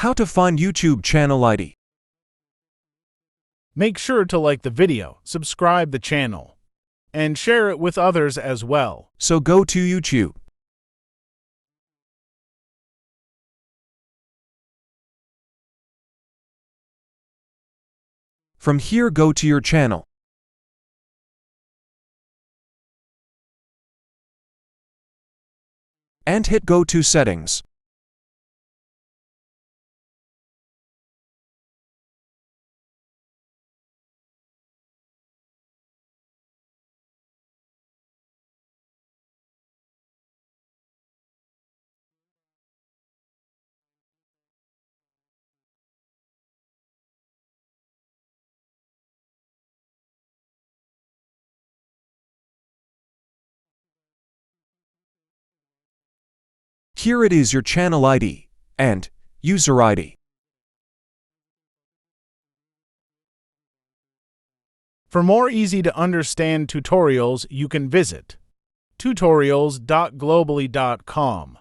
How to find YouTube channel ID. Make sure to like the video, subscribe the channel, and share it with others as well. So go to YouTube. From here, go to your channel. And hit Go to Settings. Here it is, your channel ID and user ID. For more easy-to-understand tutorials, you can visit tutorials.globally.com.